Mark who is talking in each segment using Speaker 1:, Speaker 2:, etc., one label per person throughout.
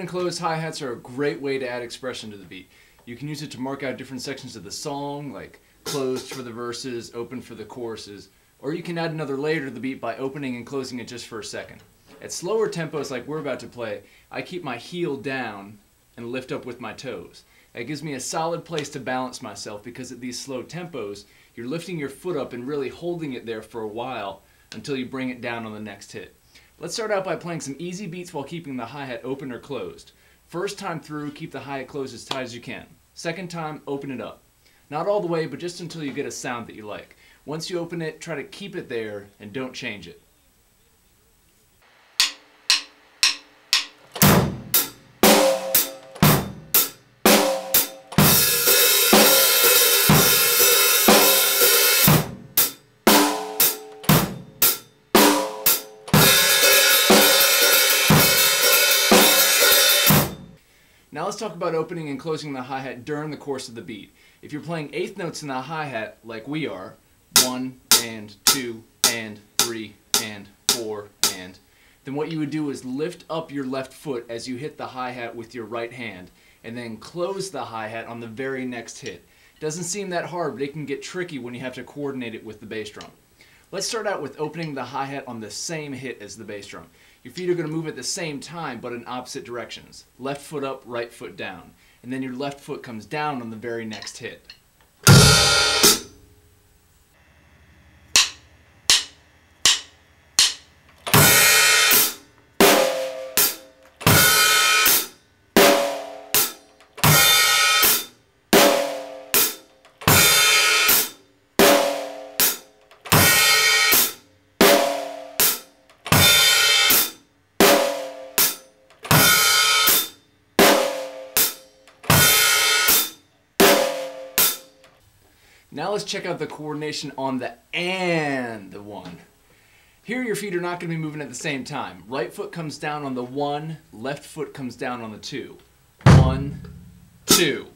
Speaker 1: and closed hi-hats are a great way to add expression to the beat. You can use it to mark out different sections of the song, like closed for the verses, open for the choruses, or you can add another layer to the beat by opening and closing it just for a second. At slower tempos like we're about to play, I keep my heel down and lift up with my toes. That gives me a solid place to balance myself because at these slow tempos, you're lifting your foot up and really holding it there for a while until you bring it down on the next hit. Let's start out by playing some easy beats while keeping the hi-hat open or closed. First time through, keep the hi-hat closed as tight as you can. Second time, open it up. Not all the way, but just until you get a sound that you like. Once you open it, try to keep it there and don't change it. Now let's talk about opening and closing the hi-hat during the course of the beat. If you're playing eighth notes in the hi-hat like we are, 1 and 2 and 3 and 4 and, then what you would do is lift up your left foot as you hit the hi-hat with your right hand and then close the hi-hat on the very next hit. Doesn't seem that hard, but it can get tricky when you have to coordinate it with the bass drum. Let's start out with opening the hi-hat on the same hit as the bass drum. Your feet are going to move at the same time, but in opposite directions. Left foot up, right foot down. And then your left foot comes down on the very next hit. Now let's check out the coordination on the and one. Here your feet are not going to be moving at the same time. Right foot comes down on the 1, left foot comes down on the 2. 1, 2.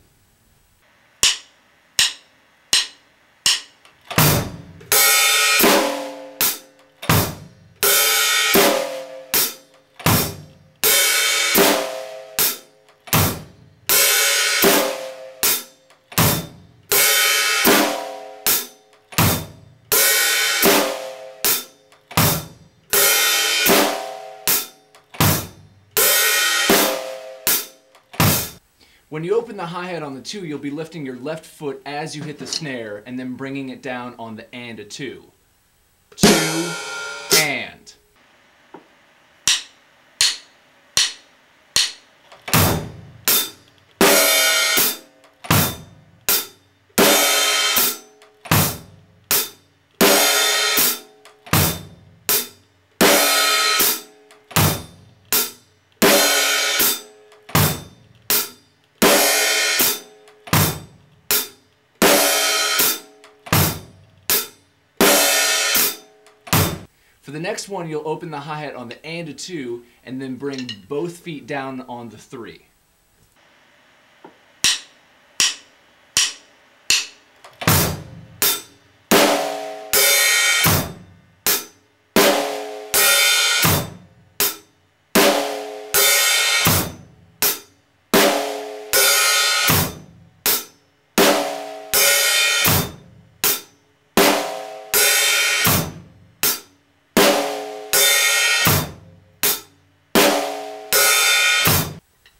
Speaker 1: When you open the hi-hat on the 2, you'll be lifting your left foot as you hit the snare and then bringing it down on the and a 2. 2 and. For the next one, you'll open the hi-hat on the and a 2 and then bring both feet down on the 3.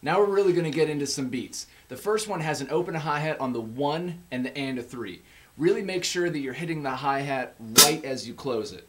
Speaker 1: Now we're really going to get into some beats. The first one has an open hi-hat on the 1 and the and a 3. Really make sure that you're hitting the hi-hat right as you close it.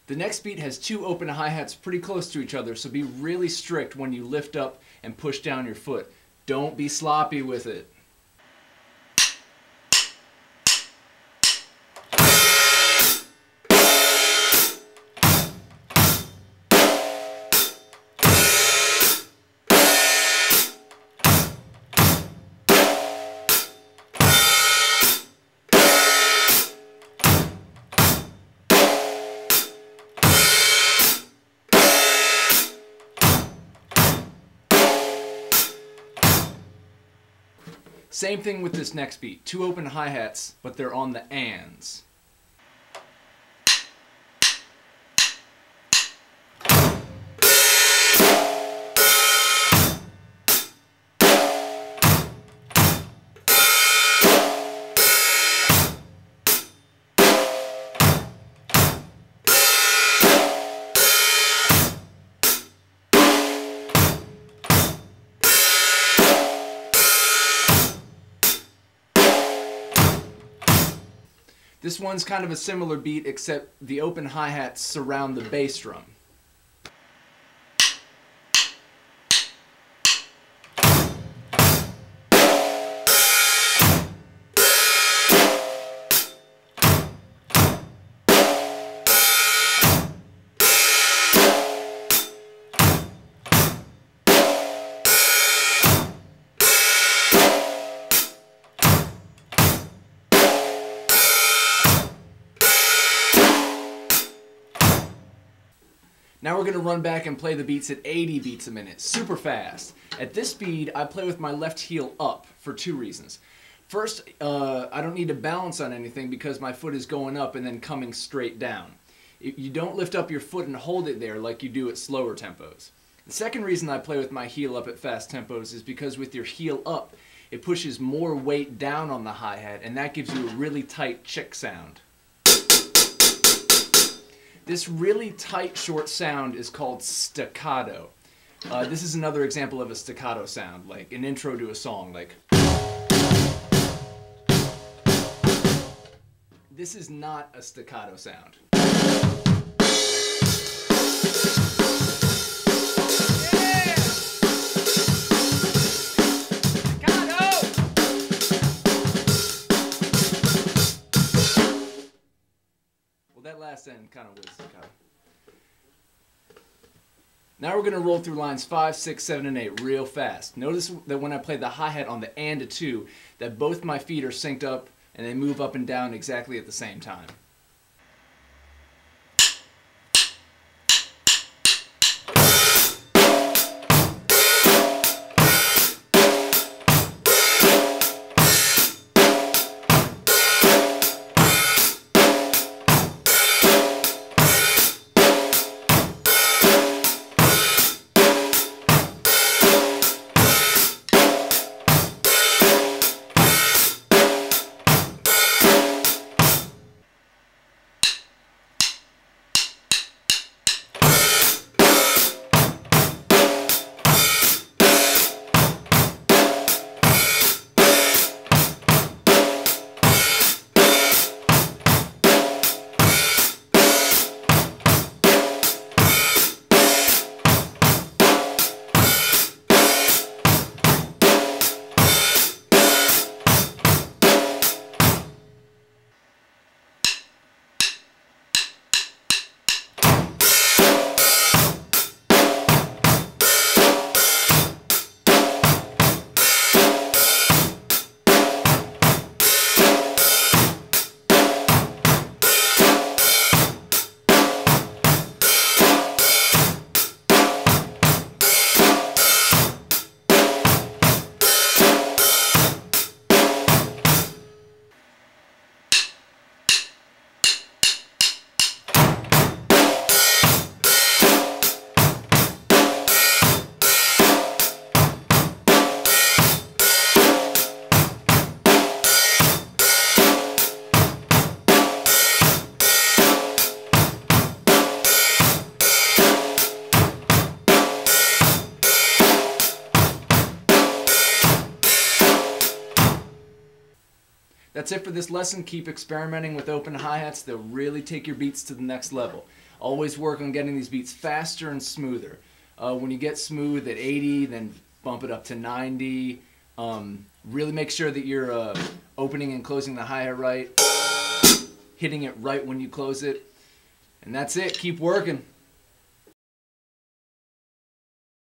Speaker 1: The next beat has 2 open hi-hats pretty close to each other, so be really strict when you lift up and push down your foot. Don't be sloppy with it. Same thing with this next beat. 2 open hi-hats, but they're on the ands. This one's kind of a similar beat, except the open hi-hats surround the bass drum. Now we're going to run back and play the beats at 80 beats a minute, super fast. At this speed, I play with my left heel up for 2 reasons. First, I don't need to balance on anything because my foot is going up and then coming straight down. You don't lift up your foot and hold it there like you do at slower tempos. The second reason I play with my heel up at fast tempos is because with your heel up, it pushes more weight down on the hi-hat, and that gives you a really tight chick sound. This really tight, short sound is called staccato. This is another example of a staccato sound, like an intro to a song, like. This is not a staccato sound. That last end kind of was staccato. Now we're going to roll through lines 5, 6, 7, and 8 real fast. Notice that when I play the hi-hat on the and to 2, that both my feet are synced up and they move up and down exactly at the same time. That's it for this lesson. Keep experimenting with open hi-hats. They'll really take your beats to the next level. Always work on getting these beats faster and smoother. When you get smooth at 80, then bump it up to 90. Really make sure that you're opening and closing the hi-hat right, hitting it right when you close it. And that's it. Keep working.